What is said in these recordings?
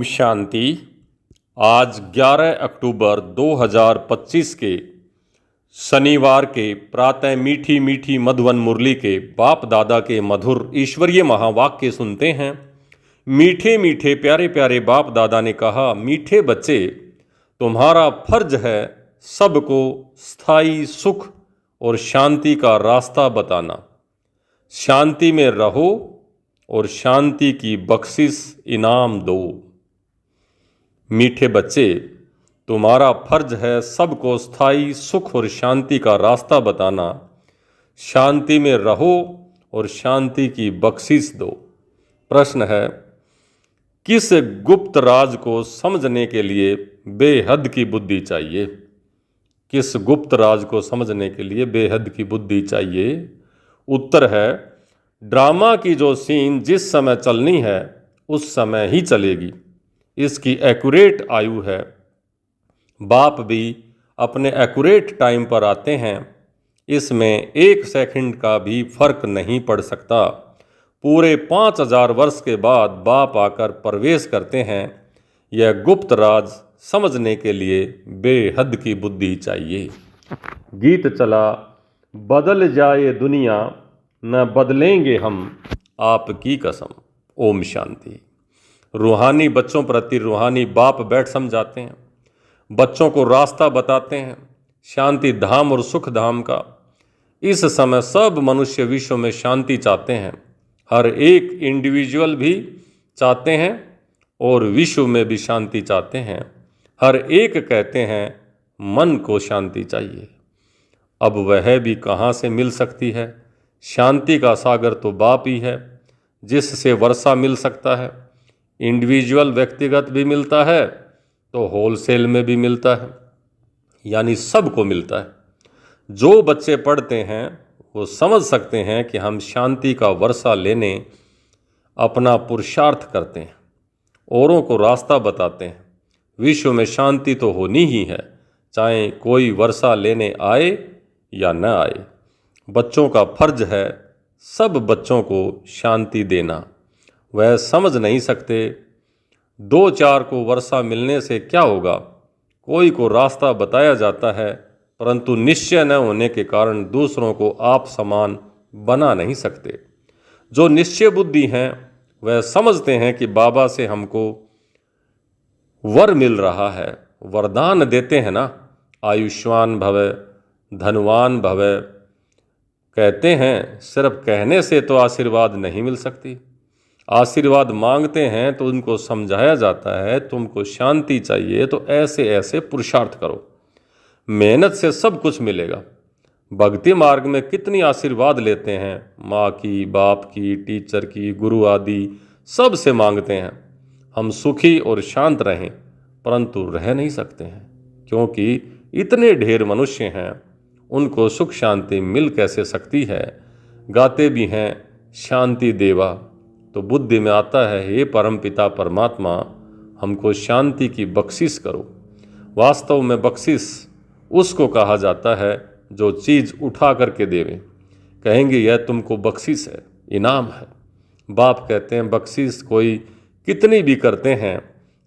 शांति। आज 11 अक्टूबर 2025 के शनिवार के प्रातः मीठी मीठी मधुवन मुरली के बाप दादा के मधुर ईश्वरीय महावाक्य सुनते हैं। मीठे मीठे प्यारे प्यारे बाप दादा ने कहा, मीठे बच्चे, तुम्हारा फर्ज है सबको स्थायी सुख और शांति का रास्ता बताना। शांति में रहो और शांति की बख्शिश इनाम दो। मीठे बच्चे, तुम्हारा फर्ज है सबको स्थायी सुख और शांति का रास्ता बताना। शांति में रहो और शांति की बख्शिश दो। प्रश्न है, किस गुप्त राज को समझने के लिए बेहद की बुद्धि चाहिए? किस गुप्त राज को समझने के लिए बेहद की बुद्धि चाहिए? उत्तर है, ड्रामा की जो सीन जिस समय चलनी है उस समय ही चलेगी। इसकी एक्यूरेट आयु है। बाप भी अपने एक्यूरेट टाइम पर आते हैं। इसमें 1 सेकंड का भी फर्क नहीं पड़ सकता। पूरे 5000 वर्ष के बाद बाप आकर प्रवेश करते हैं। यह गुप्त राज समझने के लिए बेहद की बुद्धि चाहिए। गीत चला, बदल जाए दुनिया न बदलेंगे हम, आपकी कसम। ओम शांति। रूहानी बच्चों प्रति रूहानी बाप बैठ समझाते हैं, बच्चों को रास्ता बताते हैं शांति धाम और सुख धाम का। इस समय सब मनुष्य विश्व में शांति चाहते हैं। हर एक इंडिविजुअल भी चाहते हैं और विश्व में भी शांति चाहते हैं। हर एक कहते हैं मन को शांति चाहिए। अब वह भी कहाँ से मिल सकती है? शांति का सागर तो बाप ही है, जिससे वर्षा मिल सकता है। इंडिविजुअल व्यक्तिगत भी मिलता है तो होलसेल में भी मिलता है, यानी सबको मिलता है। जो बच्चे पढ़ते हैं वो समझ सकते हैं कि हम शांति का वर्षा लेने अपना पुरुषार्थ करते हैं, औरों को रास्ता बताते हैं। विश्व में शांति तो होनी ही है, चाहे कोई वर्षा लेने आए या न आए। बच्चों का फर्ज है सब बच्चों को शांति देना। वह समझ नहीं सकते 2-4 को वर्षा मिलने से क्या होगा। कोई को रास्ता बताया जाता है, परंतु निश्चय न होने के कारण दूसरों को आप समान बना नहीं सकते। जो निश्चय बुद्धि हैं वह समझते हैं कि बाबा से हमको वर मिल रहा है, वरदान देते हैं ना, आयुष्मान भव, धनवान भव। कहते हैं, सिर्फ कहने से तो आशीर्वाद नहीं मिल सकती। आशीर्वाद मांगते हैं तो उनको समझाया जाता है, तुमको शांति चाहिए तो ऐसे ऐसे पुरुषार्थ करो, मेहनत से सब कुछ मिलेगा। भक्ति मार्ग में कितनी आशीर्वाद लेते हैं, माँ की, बाप की, टीचर की, गुरु आदि सब से मांगते हैं हम सुखी और शांत रहें, परंतु रह नहीं सकते हैं क्योंकि इतने ढेर मनुष्य हैं, उनको सुख शांति मिल कैसे सकती है। गाते भी हैं शांति देवा, तो बुद्धि में आता है, हे परम पिता परमात्मा, हमको शांति की बख्शिश करो। वास्तव में बख्शिश उसको कहा जाता है जो चीज़ उठा करके देवे। कहेंगे यह तुमको बख्शिश है, इनाम है। बाप कहते हैं बख्शिश कोई कितनी भी करते हैं,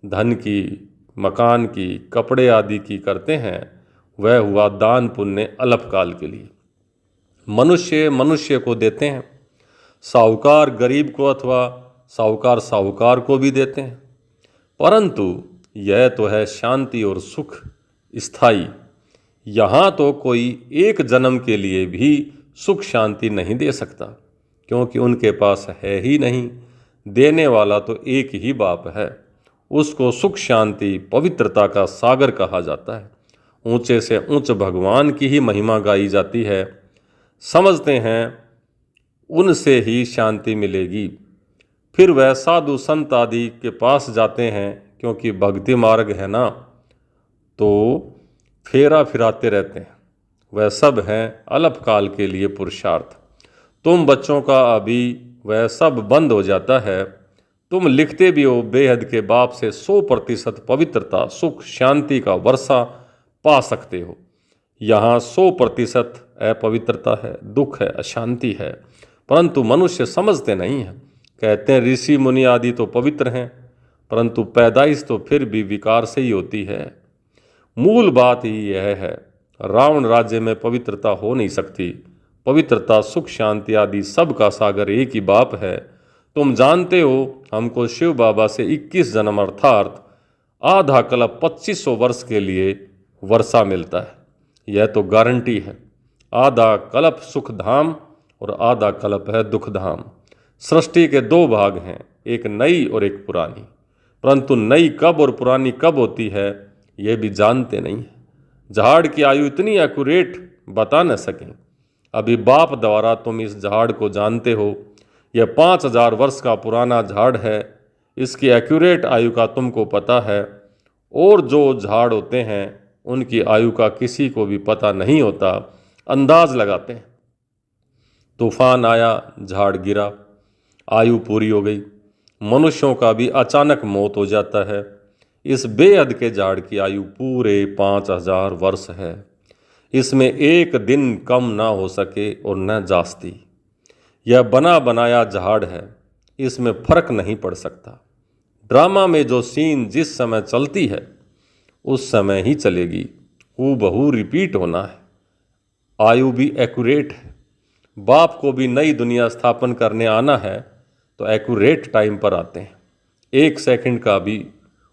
धन की, मकान की, कपड़े आदि की करते हैं, वह हुआ दान पुण्य अल्पकाल के लिए। मनुष्य मनुष्य को देते हैं, साहूकार गरीब को अथवा साहूकार साहूकार को भी देते हैं, परंतु यह तो है शांति और सुख स्थायी। यहाँ तो कोई एक जन्म के लिए भी सुख शांति नहीं दे सकता, क्योंकि उनके पास है ही नहीं। देने वाला तो एक ही बाप है। उसको सुख शांति पवित्रता का सागर कहा जाता है। ऊंचे से ऊंच भगवान की ही महिमा गाई जाती है। समझते हैं उनसे ही शांति मिलेगी। फिर वह साधु संत आदि के पास जाते हैं, क्योंकि भक्ति मार्ग है ना, तो फेरा फिराते रहते हैं। वह सब हैं अल्पकाल के लिए पुरुषार्थ। तुम बच्चों का अभी वह सब बंद हो जाता है। तुम लिखते भी हो बेहद के बाप से 100% पवित्रता सुख शांति का वर्षा पा सकते हो। यहाँ 100% अपवित्रता है, दुख है, अशांति है, परंतु मनुष्य समझते नहीं हैं। कहते हैं ऋषि मुनि आदि तो पवित्र हैं, परंतु पैदाइश तो फिर भी विकार से ही होती है। मूल बात ही यह है, रावण राज्य में पवित्रता हो नहीं सकती। पवित्रता, सुख, शांति आदि सब का सागर एक ही बाप है। तुम जानते हो, हमको शिव बाबा से 21 जन्म अर्थात आधा कल्प 2500 वर्ष के लिए वर्षा मिलता है। यह तो गारंटी है। आधा कल्प सुख धाम और आधा कल्प है दुख धाम। सृष्टि के दो भाग हैं, एक नई और एक पुरानी, परंतु नई कब और पुरानी कब होती है यह भी जानते नहीं है। झाड़ की आयु इतनी एक्यूरेट बता न सकें। अभी बाप द्वारा तुम इस झाड़ को जानते हो, यह 5000 वर्ष का पुराना झाड़ है। इसकी एक्यूरेट आयु का तुमको पता है, और जो झाड़ होते हैं उनकी आयु का किसी को भी पता नहीं होता, अंदाज लगाते हैं। तूफान आया, झाड़ गिरा, आयु पूरी हो गई। मनुष्यों का भी अचानक मौत हो जाता है। इस बेहद के झाड़ की आयु पूरे 5000 वर्ष है। इसमें एक दिन कम ना हो सके और न जास्ती। यह बना बनाया झाड़ है, इसमें फर्क नहीं पड़ सकता। ड्रामा में जो सीन जिस समय चलती है उस समय ही चलेगी, हूबहू रिपीट होना है। आयु भी एक्यूरेट है। बाप को भी नई दुनिया स्थापन करने आना है तो एक्यूरेट टाइम पर आते हैं। 1 सेकंड का भी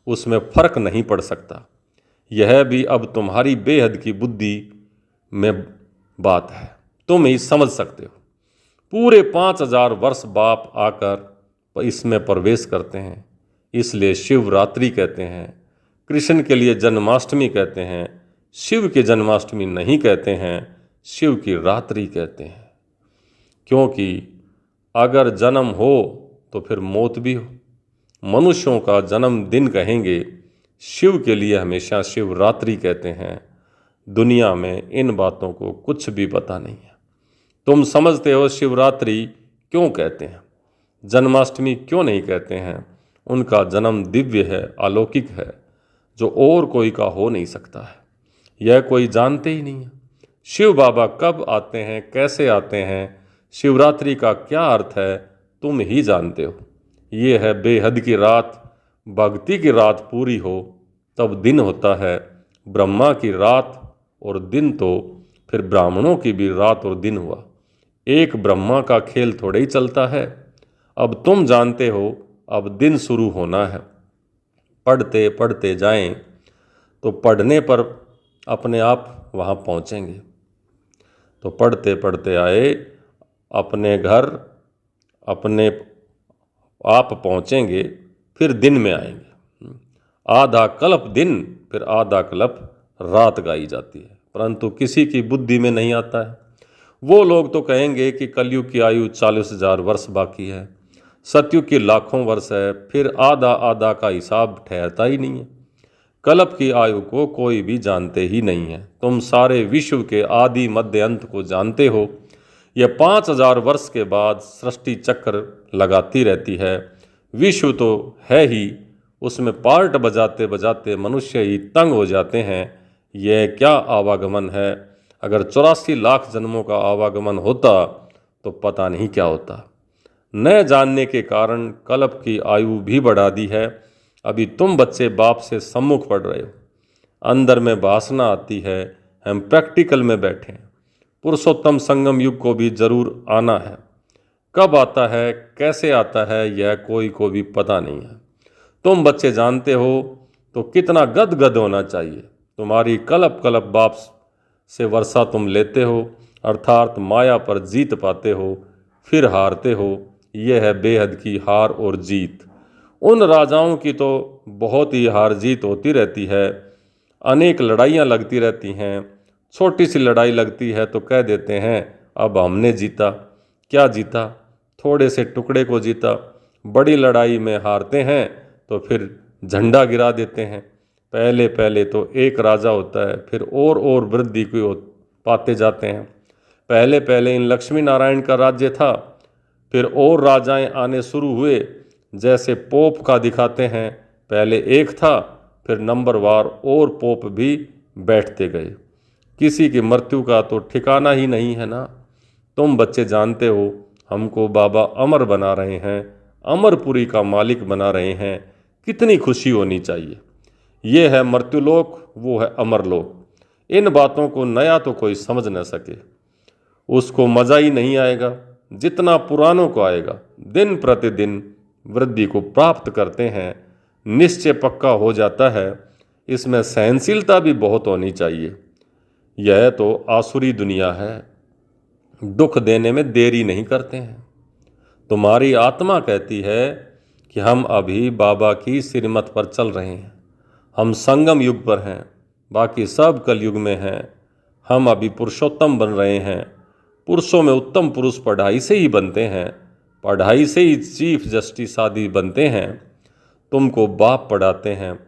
उसमें फर्क नहीं पड़ सकता। यह भी अब तुम्हारी बेहद की बुद्धि में बात है, तुम ही समझ सकते हो। पूरे 5000 वर्ष बाप आकर इसमें प्रवेश करते हैं, इसलिए शिवरात्रि कहते हैं। कृष्ण के लिए जन्माष्टमी कहते हैं, शिव की जन्माष्टमी नहीं कहते हैं, शिव की रात्रि कहते हैं। क्योंकि अगर जन्म हो तो फिर मौत भी हो। मनुष्यों का जन्मदिन कहेंगे, शिव के लिए हमेशा शिवरात्रि कहते हैं। दुनिया में इन बातों को कुछ भी पता नहीं है। तुम समझते हो शिवरात्रि क्यों कहते हैं, जन्माष्टमी क्यों नहीं कहते हैं। उनका जन्म दिव्य है, अलौकिक है, जो और कोई का हो नहीं सकता है। यह कोई जानते ही नहीं है। शिव बाबा कब आते हैं, कैसे आते हैं, शिवरात्रि का क्या अर्थ है, तुम ही जानते हो। ये है बेहद की रात। भक्ति की रात पूरी हो तब दिन होता है। ब्रह्मा की रात और दिन तो फिर ब्राह्मणों की भी रात और दिन हुआ। एक ब्रह्मा का खेल थोड़े ही चलता है। अब तुम जानते हो, अब दिन शुरू होना है। पढ़ते पढ़ते जाएं तो पढ़ने पर अपने आप वहाँ पहुँचेंगे। तो पढ़ते पढ़ते आए, अपने घर अपने आप पहुँचेंगे, फिर दिन में आएंगे। आधा कल्प दिन, फिर आधा कल्प रात गाई जाती है, परंतु किसी की बुद्धि में नहीं आता है। वो लोग तो कहेंगे कि कलयुग की आयु 40,000 वर्ष बाकी है, सतयुग की लाखों वर्ष है, फिर आधा आधा का हिसाब ठहरता ही नहीं है। कल्प की आयु को कोई भी जानते ही नहीं है। तुम सारे विश्व के आदि मध्य अंत को जानते हो। यह 5000 वर्ष के बाद सृष्टि चक्र लगाती रहती है। विश्व तो है ही, उसमें पार्ट बजाते बजाते मनुष्य ही तंग हो जाते हैं। यह क्या आवागमन है। अगर 84 लाख जन्मों का आवागमन होता तो पता नहीं क्या होता। न जानने के कारण कल्प की आयु भी बढ़ा दी है। अभी तुम बच्चे बाप से सम्मुख पढ़ रहे हो, अंदर में वासना आती है, हम प्रैक्टिकल में बैठे हैं। पुरुषोत्तम संगम युग को भी जरूर आना है। कब आता है, कैसे आता है, यह कोई को भी पता नहीं है। तुम बच्चे जानते हो तो कितना गदगद होना चाहिए। तुम्हारी कल्प कल्प बाप से वर्षा तुम लेते हो, अर्थात माया पर जीत पाते हो, फिर हारते हो। यह है बेहद की हार और जीत। उन राजाओं की तो बहुत ही हार जीत होती रहती है, अनेक लड़ाइयाँ लगती रहती हैं। छोटी सी लड़ाई लगती है तो कह देते हैं अब हमने जीता। क्या जीता? थोड़े से टुकड़े को जीता। बड़ी लड़ाई में हारते हैं तो फिर झंडा गिरा देते हैं। पहले पहले तो एक राजा होता है, फिर और वृद्धि को पाते जाते हैं। पहले पहले इन लक्ष्मी नारायण का राज्य था, फिर और राजाएं आने शुरू हुए। जैसे पोप का दिखाते हैं, पहले एक था, फिर नंबरवार और पोप भी बैठते गए। किसी की मृत्यु का तो ठिकाना ही नहीं है ना। तुम बच्चे जानते हो, हमको बाबा अमर बना रहे हैं, अमरपुरी का मालिक बना रहे हैं। कितनी खुशी होनी चाहिए। ये है मर्त्युलोक, वो है अमरलोक। इन बातों को नया तो कोई समझ न सके, उसको मज़ा ही नहीं आएगा जितना पुरानों को आएगा। दिन प्रतिदिन वृद्धि को प्राप्त करते हैं, निश्चय पक्का हो जाता है। इसमें सहनशीलता भी बहुत होनी चाहिए। यह तो आसुरी दुनिया है, दुख देने में देरी नहीं करते हैं। तुम्हारी आत्मा कहती है कि हम अभी बाबा की श्रीमत पर चल रहे हैं। हम संगम युग पर हैं, बाकी सब कलयुग में हैं। हम अभी पुरुषोत्तम बन रहे हैं। पुरुषों में उत्तम पुरुष पढ़ाई से ही बनते हैं, पढ़ाई से ही चीफ जस्टिस आदि बनते हैं। तुमको बाप पढ़ाते हैं,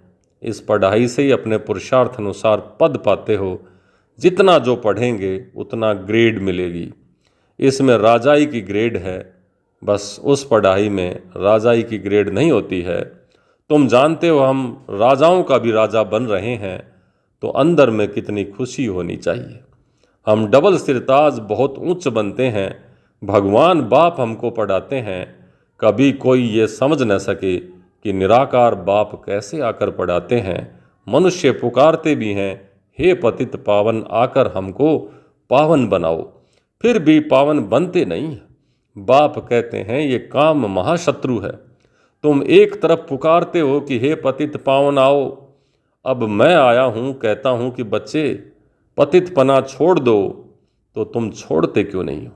इस पढ़ाई से ही अपने पुरुषार्थ अनुसार पद पाते हो। जितना जो पढ़ेंगे उतना ग्रेड मिलेगी। इसमें राजाई की ग्रेड है, बस उस पढ़ाई में राजाई की ग्रेड नहीं होती है। तुम जानते हो हम राजाओं का भी राजा बन रहे हैं, तो अंदर में कितनी खुशी होनी चाहिए। हम डबल सिरताज बहुत उच्च बनते हैं। भगवान बाप हमको पढ़ाते हैं। कभी कोई ये समझ न सके कि निराकार बाप कैसे आकर पढ़ाते हैं। मनुष्य पुकारते भी हैं, हे पतित पावन आकर हमको पावन बनाओ, फिर भी पावन बनते नहीं। बाप कहते हैं ये काम महाशत्रु है। तुम एक तरफ पुकारते हो कि हे पतित पावन आओ, अब मैं आया हूँ कहता हूँ कि बच्चे पतित पना छोड़ दो, तो तुम छोड़ते क्यों नहीं हो।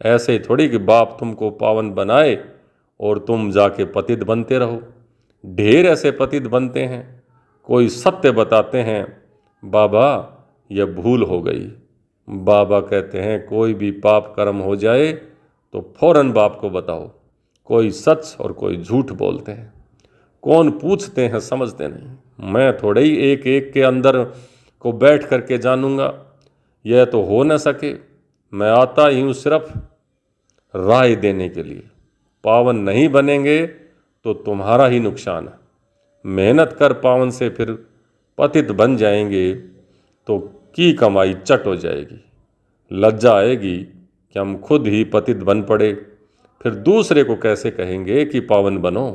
ऐसे ही थोड़ी कि बाप तुमको पावन बनाए और तुम जाके पतित बनते रहो। ढेर ऐसे पतित बनते हैं। कोई सत्य बताते हैं, बाबा यह भूल हो गई। बाबा कहते हैं कोई भी पाप कर्म हो जाए तो फौरन बाप को बताओ। कोई सच और कोई झूठ बोलते हैं। कौन पूछते हैं समझते नहीं। मैं थोड़े ही एक एक के अंदर को बैठ करके जानूंगा, यह तो हो न सके। मैं आता ही हूँ सिर्फ राय देने के लिए। पावन नहीं बनेंगे तो तुम्हारा ही नुकसान है। मेहनत कर पावन से फिर पतित बन जाएंगे तो की कमाई चट हो जाएगी। लज्जा आएगी कि हम खुद ही पतित बन पड़े, फिर दूसरे को कैसे कहेंगे कि पावन बनो।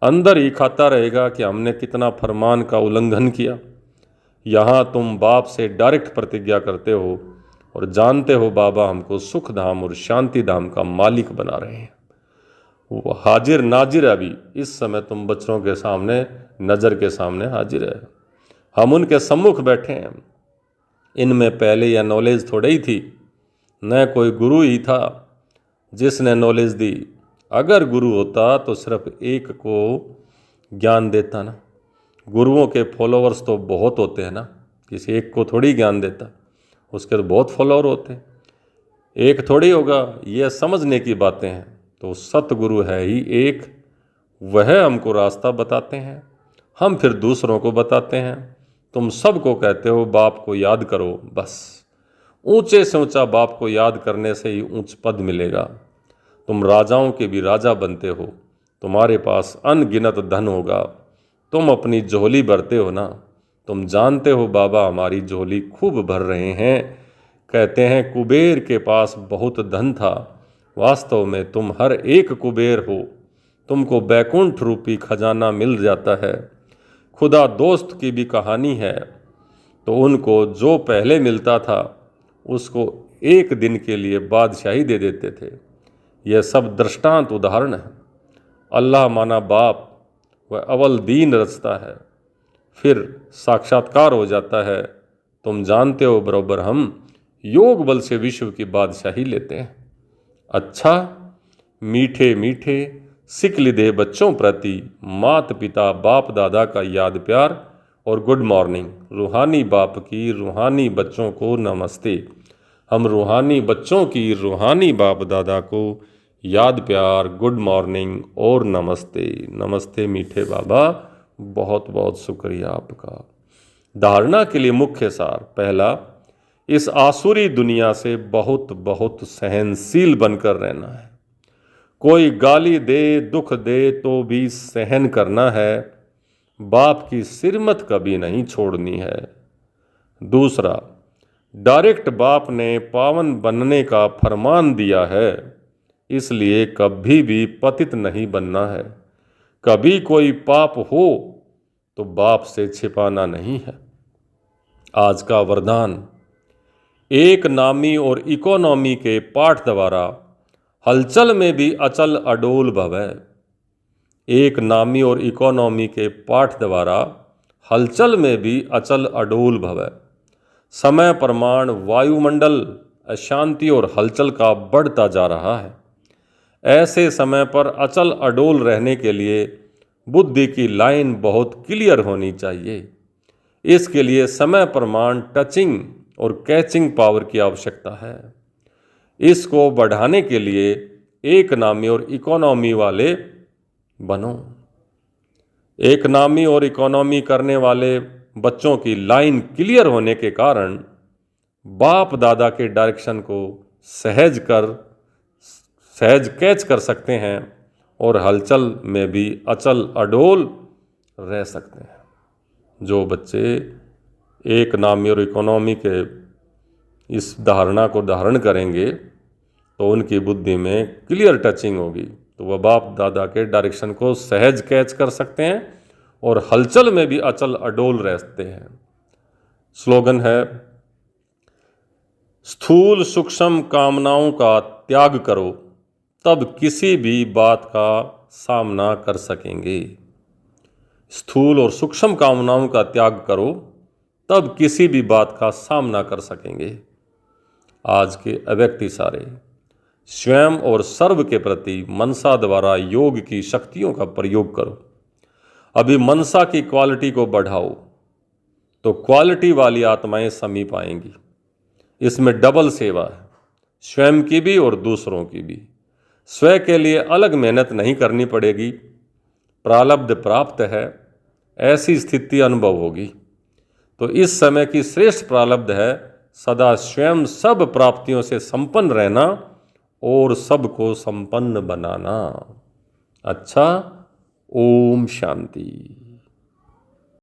अंदर ही खाता रहेगा कि हमने कितना फरमान का उल्लंघन किया। यहाँ तुम बाप से डायरेक्ट प्रतिज्ञा करते हो और जानते हो बाबा हमको सुख धाम और शांति धाम का मालिक बना रहे हैं। वो हाजिर नाजिर अभी इस समय तुम बच्चों के सामने, नज़र के सामने हाजिर है। हम उनके सम्मुख बैठे हैं। इनमें पहले यह नॉलेज थोड़ी ही थी, न कोई गुरु ही था जिसने नॉलेज दी। अगर गुरु होता तो सिर्फ एक को ज्ञान देता ना। गुरुओं के फॉलोअर्स तो बहुत होते हैं ना, किसी एक को थोड़ी ज्ञान देता, उसके तो बहुत फॉलोअर होते हैं। एक थोड़ी होगा, यह समझने की बातें हैं। तो सतगुरु है ही एक, वह हमको रास्ता बताते हैं, हम फिर दूसरों को बताते हैं। तुम सबको कहते हो बाप को याद करो, बस ऊंचे से ऊंचा बाप को याद करने से ही ऊंच पद मिलेगा। तुम राजाओं के भी राजा बनते हो, तुम्हारे पास अनगिनत धन होगा, तुम अपनी झोली भरते हो ना। तुम जानते हो बाबा हमारी झोली खूब भर रहे हैं। कहते हैं कुबेर के पास बहुत धन था, वास्तव में तुम हर एक कुबेर हो। तुमको बैकुंठ रूपी खजाना मिल जाता है। खुदा दोस्त की भी कहानी है, तो उनको जो पहले मिलता था उसको एक दिन के लिए बादशाही दे देते थे। यह सब दृष्टांत उदाहरण है। अल्लाह माना बाप वह अव्वल दीन रचता है, फिर साक्षात्कार हो जाता है। तुम जानते हो बराबर हम योग बल से विश्व की बादशाही लेते हैं। अच्छा, मीठे मीठे सिकल दे बच्चों प्रति मात पिता बाप दादा का याद प्यार और गुड मॉर्निंग। रूहानी बाप की रूहानी बच्चों को नमस्ते। हम रूहानी बच्चों की रूहानी बाप दादा को याद प्यार, गुड मॉर्निंग और नमस्ते। नमस्ते मीठे बाबा, बहुत बहुत शुक्रिया आपका। धारणा के लिए मुख्य सार, पहला, इस आसुरी दुनिया से बहुत बहुत सहनशील बनकर रहना है। कोई गाली दे, दुख दे तो भी सहन करना है। बाप की सिरमत कभी नहीं छोड़नी है। दूसरा, डायरेक्ट बाप ने पावन बनने का फरमान दिया है, इसलिए कभी भी पतित नहीं बनना है। कभी कोई पाप हो तो बाप से छिपाना नहीं है। आज का वरदान, एक नामी और इकोनॉमी के पाठ द्वारा हलचल में भी अचल अडोल भवै। एक नामी और इकोनॉमी के पाठ द्वारा हलचल में भी अचल अडोल भवै। समय प्रमाण वायुमंडल अशांति और हलचल का बढ़ता जा रहा है। ऐसे समय पर अचल अडोल रहने के लिए बुद्धि की लाइन बहुत क्लियर होनी चाहिए। इसके लिए समय प्रमाण टचिंग और कैचिंग पावर की आवश्यकता है। इसको बढ़ाने के लिए एक नामी और इकोनॉमी वाले बनो। एक नामी और इकोनॉमी करने वाले बच्चों की लाइन क्लियर होने के कारण बाप दादा के डायरेक्शन को सहज कैच कर सकते हैं और हलचल में भी अचल अडोल रह सकते हैं। जो बच्चे एक नामी और इकोनॉमी के इस धारणा को धारण करेंगे तो उनकी बुद्धि में क्लियर टचिंग होगी, तो वह बाप दादा के डायरेक्शन को सहज कैच कर सकते हैं और हलचल में भी अचल अडोल रहते हैं। स्लोगन है, स्थूल सूक्ष्म कामनाओं का त्याग करो तब किसी भी बात का सामना कर सकेंगे। स्थूल और सूक्ष्म कामनाओं का त्याग करो तब किसी भी बात का सामना कर सकेंगे। आज के अव्यक्ति सारे स्वयं और सर्व के प्रति मनसा द्वारा योग की शक्तियों का प्रयोग करो। अभी मनसा की क्वालिटी को बढ़ाओ तो क्वालिटी वाली आत्माएं समीप आएंगी। इसमें डबल सेवा है, स्वयं की भी और दूसरों की भी। स्वयं के लिए अलग मेहनत नहीं करनी पड़ेगी, प्रारब्ध प्राप्त है, ऐसी स्थिति अनुभव होगी। तो इस समय की श्रेष्ठ प्रारब्ध है सदा स्वयं सब प्राप्तियों से संपन्न रहना और सबको संपन्न बनाना। अच्छा, ओम शांति।